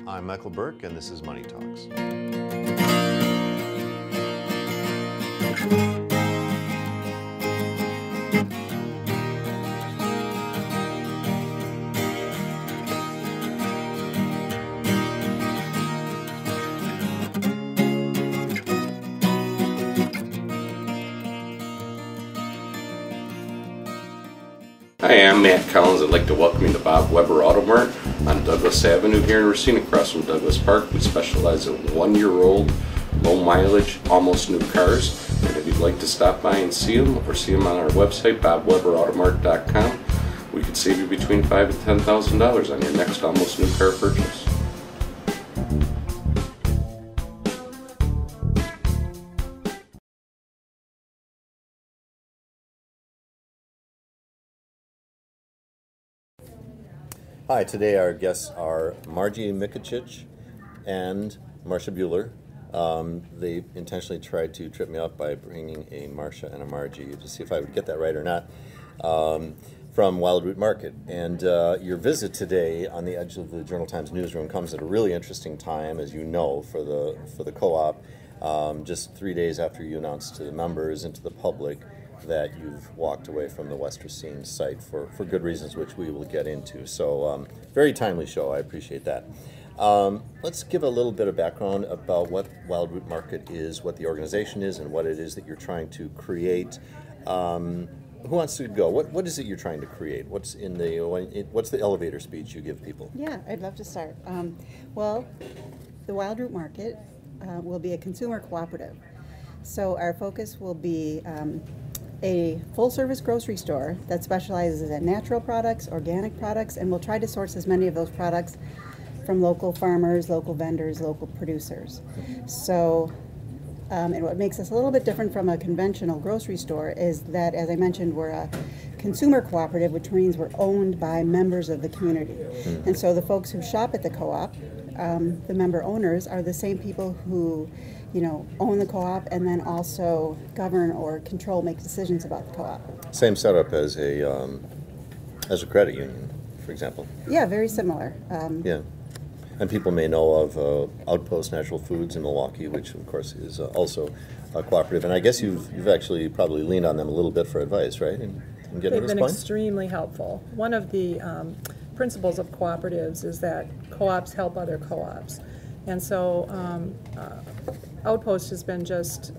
I'm Michael Burke, and this is Money Talks. Hi, I'm Matt Collins. I'd like to welcome you to Bob Weber Auto Mart on Douglas Avenue here in Racine, across from Douglas Park. We specialize in 1-year-old, low mileage, almost new cars. And if you'd like to stop by and see them, or see them on our website, bobweberautomart.com, we could save you between $5,000 and $10,000 on your next almost new car purchase. Hi, today our guests are Margie Michicich and Marcia Buhler. They intentionally tried to trip me up by bringing a Marcia and a Margie to see if I would get that right or not, from Wild Root Market. And your visit today on the edge of the Journal-Times newsroom comes at a really interesting time, as you know, for the co-op, just 3 days after you announced to the members and to the public that you've walked away from the West Racine site for good reasons, which we will get into. So very timely show. I appreciate that. Let's give a little bit of background about what Wild Root Market is, what the organization is, and what it is that you're trying to create. Who wants to go? What is it you're trying to create? What's the elevator speech you give people? Yeah, I'd love to start. Well, the Wild Root Market will be a consumer cooperative. So our focus will be a full-service grocery store that specializes in natural products, organic products, and we'll try to source as many of those products from local farmers, local vendors, local producers. So, and what makes us a little bit different from a conventional grocery store is that, as I mentioned, we're a consumer cooperative, which means we're owned by members of the community. And so the folks who shop at the co-op, the member owners, are the same people who own the co-op and then also govern or control, make decisions about the co-op. Same setup as a credit union, for example. Yeah, very similar. Yeah, and people may know of Outpost Natural Foods in Milwaukee, which of course is also a cooperative. And I guess you've actually probably leaned on them a little bit for advice, right? In getting They've to this been point? extremely helpful. One of the principles of cooperatives is that co-ops help other co-ops. And so Outpost has been just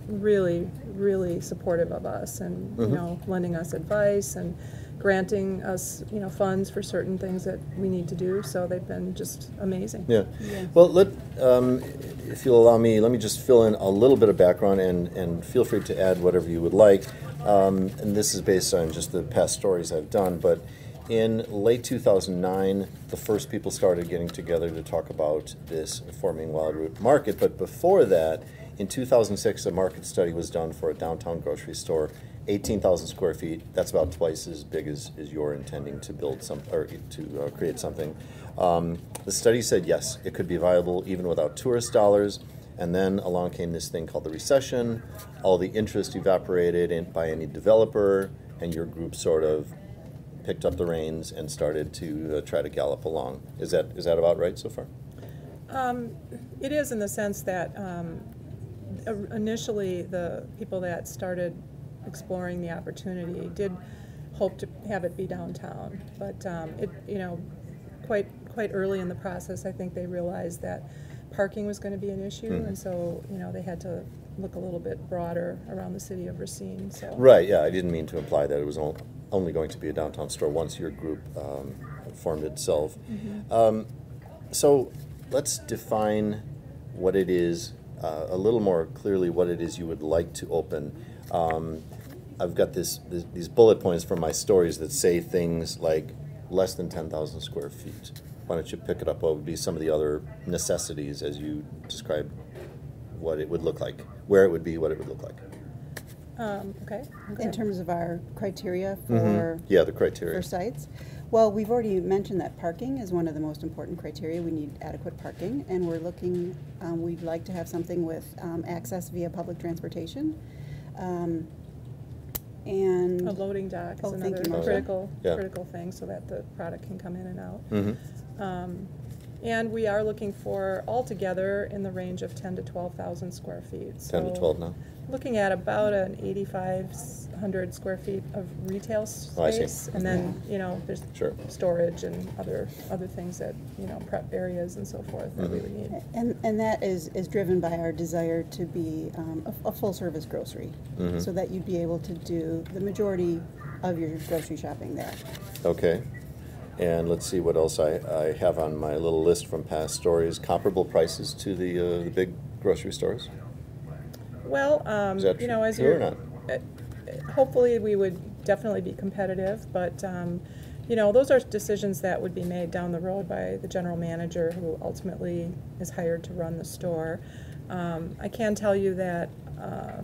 really, really supportive of us, and lending us advice and granting us funds for certain things that we need to do. So they've been just amazing. Yeah. Well, if you'll allow me, let me just fill in a little bit of background, and feel free to add whatever you would like. And this is based on just the past stories I've done, but in late 2009, the first people started getting together to talk about this forming Wild Root Market. But before that, in 2006, a market study was done for a downtown grocery store, 18,000 square feet. That's about twice as big as you're intending to build to create something. The study said yes, it could be viable even without tourist dollars. And then along came this thing called the recession. All the interest evaporated by any developer, and your group sort of picked up the reins and started to try to gallop along. Is that about right so far? It is, in the sense that initially the people that started exploring the opportunity did hope to have it be downtown, but quite early in the process, I think they realized that parking was going to be an issue, and so they had to look a little bit broader around the city of Racine. So. Right. Yeah, I didn't mean to imply that it was only going to be a downtown store once your group formed itself. So let's define what it is a little more clearly. What it is you would like to open. I've got these bullet points from my stories that say things like less than 10,000 square feet. Why don't you pick it up? What would be some of the other necessities as you describe what it would look like, where it would be, what it would look like? Okay. In terms of our criteria for the criteria for sites, well, we've already mentioned that parking is one of the most important criteria. We need adequate parking, and we're looking. We'd like to have something with access via public transportation. And a loading dock is another critical thing, so that the product can come in and out. And we are looking for altogether in the range of 10 to 12,000 square feet. 10 to 12 now? Looking at about an 8,500 square feet of retail space. Oh, I see. And then, you know, there's Sure. storage and other things that, you know, prep areas and so forth that we would need. And that is driven by our desire to be a full-service grocery, so that you'd be able to do the majority of your grocery shopping there. Okay. And let's see what else I have on my little list from past stories. Comparable prices to the big grocery stores? Well, Is that you know, as true you're, or not? hopefully we would definitely be competitive, but you know, those are decisions that would be made down the road by the general manager who ultimately is hired to run the store. I can tell you that,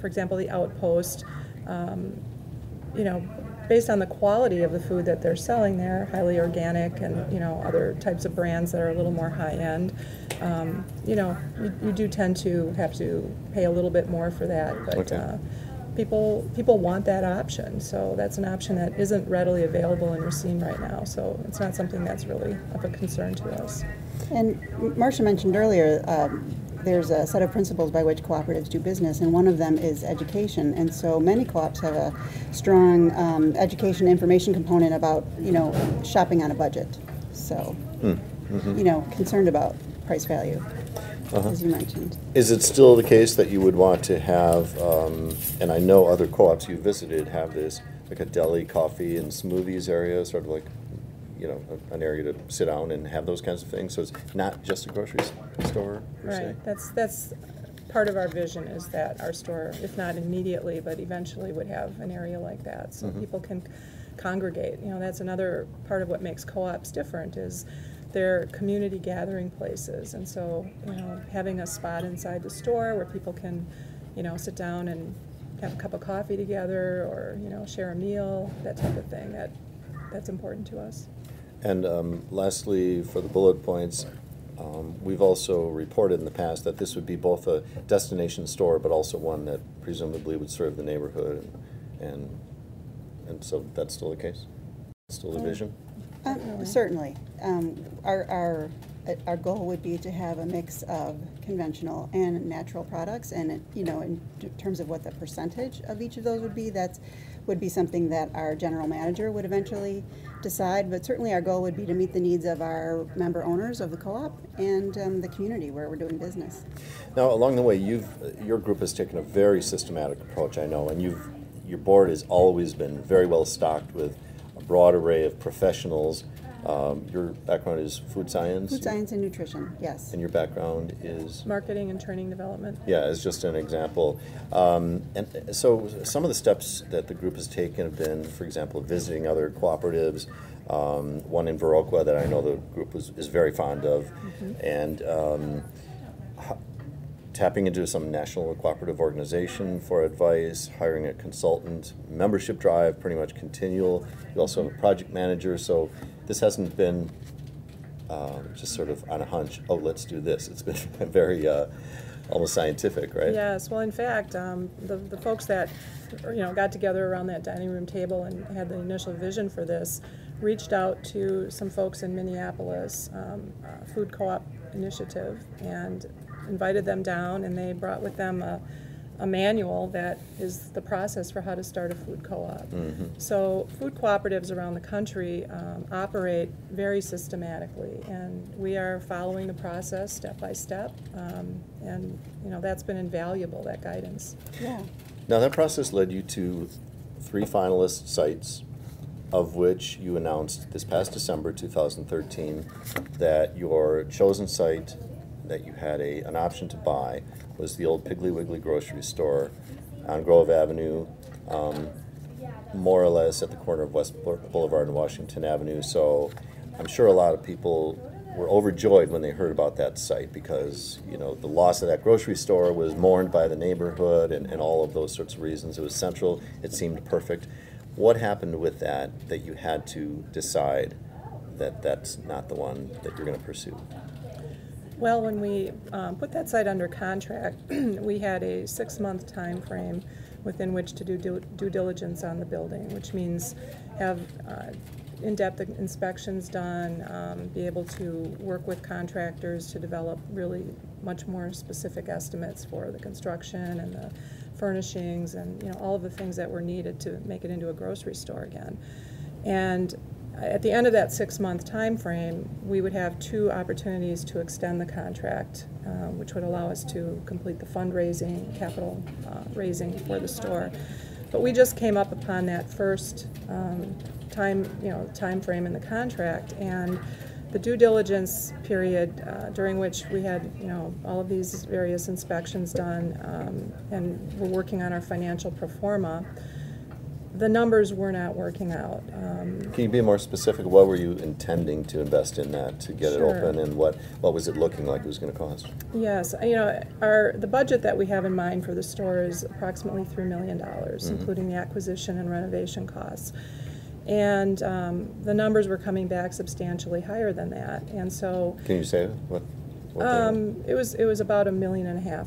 for example, the Outpost, you know, based on the quality of the food that they're selling there, highly organic and, you know, other types of brands that are a little more high-end, you know, you do tend to have to pay a little bit more for that, but Okay. people want that option, so that's an option that isn't readily available in Racine right now, so it's not something that's really of a concern to us. And Marcia mentioned earlier, there's a set of principles by which cooperatives do business, and one of them is education. And so many co-ops have a strong education information component about, you know, shopping on a budget. So, you know, concerned about price value, as you mentioned. Is it still the case that you would want to have, and I know other co-ops you visited have this, like a deli, coffee, and smoothies area, sort of like, you know, an area to sit down and have those kinds of things? So it's not just a grocery store, per se? Right, that's part of our vision, is that our store, if not immediately, but eventually would have an area like that, so people can congregate. You know, that's another part of what makes co-ops different, is they're community gathering places, and so, you know, having a spot inside the store where people can, you know, sit down and have a cup of coffee together, or, you know, share a meal, that type of thing, that's important to us. And lastly, for the bullet points, we've also reported in the past that this would be both a destination store, but also one that presumably would serve the neighborhood, and so that's still the case? Still the vision? Certainly. Our goal would be to have a mix of conventional and natural products, and, you know, in terms of what the percentage of each of those would be, that would be something that our general manager would eventually decide, but certainly our goal would be to meet the needs of our member owners of the co-op and the community where we're doing business. Now, along the way, your group has taken a very systematic approach, I know, and your board has always been very well stocked with a broad array of professionals. Your background is food science? Food science and nutrition, yes. And your background is? Marketing and training development. Yeah, as just an example. And so some of the steps that the group has taken have been, for example, visiting other cooperatives, one in Viroqua that I know the group is very fond of, and tapping into some national cooperative organization for advice, hiring a consultant, membership drive, pretty much continual. You also have a project manager, so this hasn't been just sort of on a hunch, oh, let's do this. It's been very almost scientific, right? Yes, well, in fact, the folks that, you know, got together around that dining room table and had the initial vision for this reached out to some folks in Minneapolis, Food Co-op Initiative, and invited them down, and they brought with them a manual that is the process for how to start a food co-op. So food cooperatives around the country operate very systematically, and we are following the process step by step, and, you know, that's been invaluable, that guidance. Yeah. Now that process led you to 3 finalist sites, of which you announced this past December 2013 that your chosen site that you had an option to buy was the old Piggly Wiggly grocery store on Grove Avenue, more or less at the corner of West Boulevard and Washington Avenue. So I'm sure a lot of people were overjoyed when they heard about that site, because, you know, the loss of that grocery store was mourned by the neighborhood, and all of those sorts of reasons. It was central. It seemed perfect. What happened with that you had to decide that that's not the one that you're going to pursue? Well, when we put that site under contract, we had a 6-month time frame within which to do due diligence on the building, which means have in-depth inspections done, be able to work with contractors to develop really much more specific estimates for the construction and the furnishings and all of the things that were needed to make it into a grocery store again. And at the end of that 6-month time frame, we would have 2 opportunities to extend the contract, which would allow us to complete the fundraising, capital raising for the store. But we just came up upon that first time frame in the contract, and the due diligence period during which we had all of these various inspections done, and we're working on our financial pro forma. The numbers were not working out. Can you be more specific? What were you intending to invest in that to get Sure. it open, and what was it looking like it was going to cost? Yes, the budget that we have in mind for the store is approximately $3 million, including the acquisition and renovation costs. And the numbers were coming back substantially higher than that, and so Can you say what it was about $1.5 million.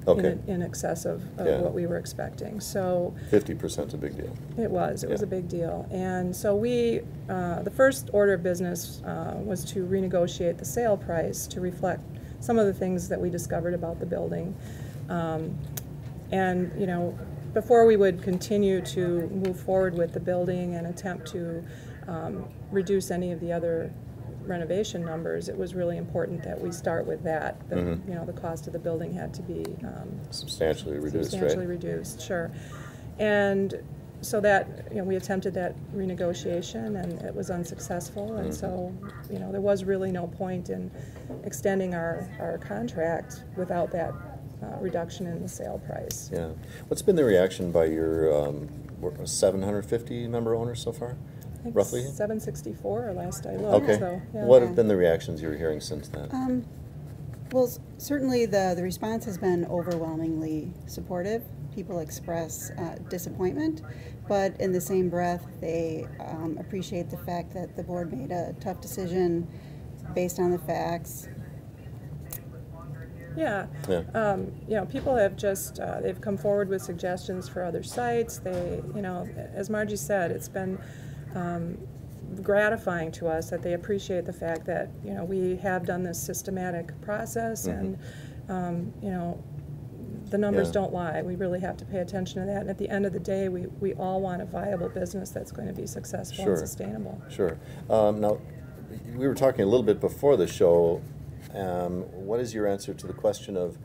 Okay. In excess of Yeah. what we were expecting. So 50% is a big deal. it was Yeah. a big deal. And so we, the first order of business was to renegotiate the sale price to reflect some of the things that we discovered about the building. And before we would continue to move forward with the building and attempt to reduce any of the other renovation numbers, it was really important that we start with that. The cost of the building had to be Substantially reduced, substantially right? reduced, sure. And so that we attempted that renegotiation, and it was unsuccessful. And so there was really no point in extending our contract without that reduction in the sale price. Yeah. What's been the reaction by your 750 member owners so far? I think Roughly? 764 last I looked. Okay. So, yeah. What have been the reactions you're hearing since then? Well, certainly the response has been overwhelmingly supportive. People express disappointment, but in the same breath, they appreciate the fact that the board made a tough decision based on the facts. Yeah. People have just, they've come forward with suggestions for other sites. They, as Margie said, it's been gratifying to us that they appreciate the fact that, we have done this systematic process, and, the numbers don't lie. We really have to pay attention to that. And at the end of the day, we all want a viable business that's going to be successful and sustainable. Sure. Now, we were talking a little bit before the show. What is your answer to the question of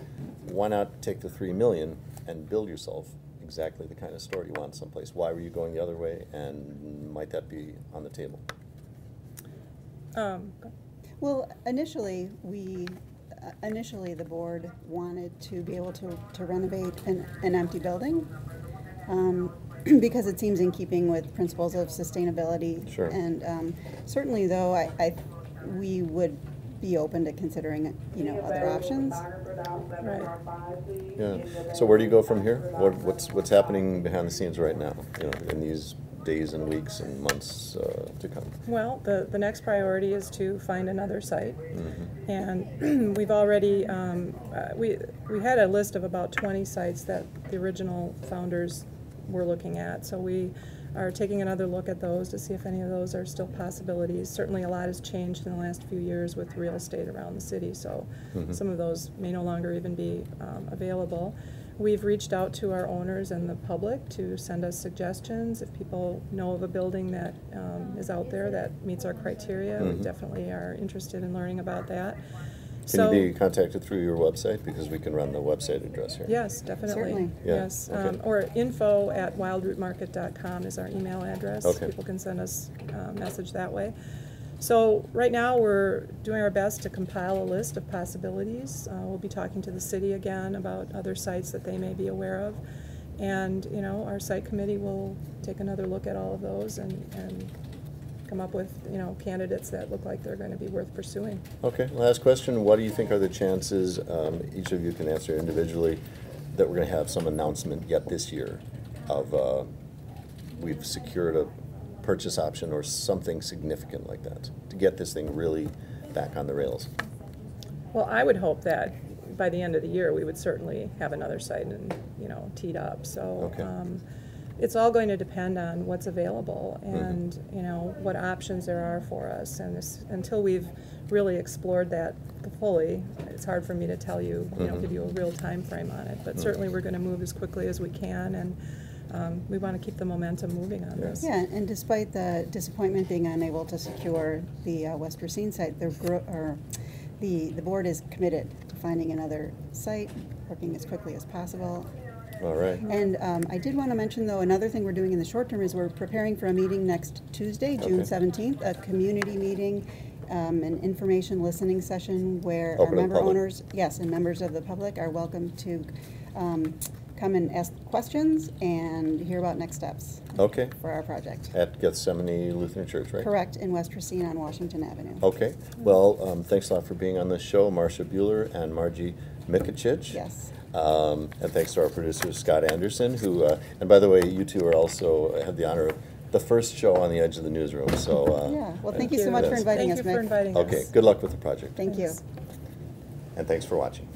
why not take the $3 million and build yourself exactly the kind of store you want someplace? Why were you going the other way, and might that be on the table? Well, initially the board wanted to be able to renovate an empty building because it seems in keeping with principles of sustainability. Sure. And certainly, though, we would be open to considering other options. Right. Yeah. So where do you go from here? What's happening behind the scenes right now? In these days and weeks and months to come. Well, the next priority is to find another site, and we've already we had a list of about 20 sites that the original founders were looking at. So we are taking another look at those to see if any of those are still possibilities. Certainly a lot has changed in the last few years with real estate around the city, so some of those may no longer even be available. We've reached out to our owners and the public to send us suggestions. If people know of a building that is out there that meets our criteria, we definitely are interested in learning about that. Can you be contacted through your website? Because we can run the website address here. Yes, definitely. Certainly. Yeah, Yes. okay. Or info@wildrootmarket.com is our email address. Okay. People can send us a message that way. So right now we're doing our best to compile a list of possibilities. We'll be talking to the city again about other sites that they may be aware of. And, our site committee will take another look at all of those and come up with, candidates that look like they're going to be worth pursuing. Okay, last question. What do you think are the chances, each of you can answer individually, that we're going to have some announcement yet this year of we've secured a purchase option or something significant like that to get this thing really back on the rails? Well, I would hope that by the end of the year, we would certainly have another site and, you know, teed up. So Okay. it's all going to depend on what's available and, you know, what options there are for us. And until we've really explored that fully, it's hard for me to tell you, you know, give you a real time frame on it. But certainly we're going to move as quickly as we can, and we want to keep the momentum moving on this. Yeah, and despite the disappointment being unable to secure the West Racine site, the board is committed to finding another site, working as quickly as possible. All right. And I did want to mention, though, another thing we're doing in the short term is we're preparing for a meeting next Tuesday, June Okay. 17th, a community meeting, an information listening session where Open our to the member public. owners, yes, and members of the public are welcome to come and ask questions and hear about next steps Okay. for our project. At Gethsemane Lutheran Church, right? Correct, in West Racine on Washington Avenue. Okay. Well, thanks a lot for being on the show, Marcia Buhler and Margie Michicich. Yes. And thanks to our producer, Scott Anderson, who, and by the way, you two are also, have the honor of the first show on the Edge of the Newsroom. So, Yeah, well, thank you so much for Yes. inviting Thank us, you for Mick. inviting us. Okay, good luck with the project. Thank you. Thanks. And thanks for watching.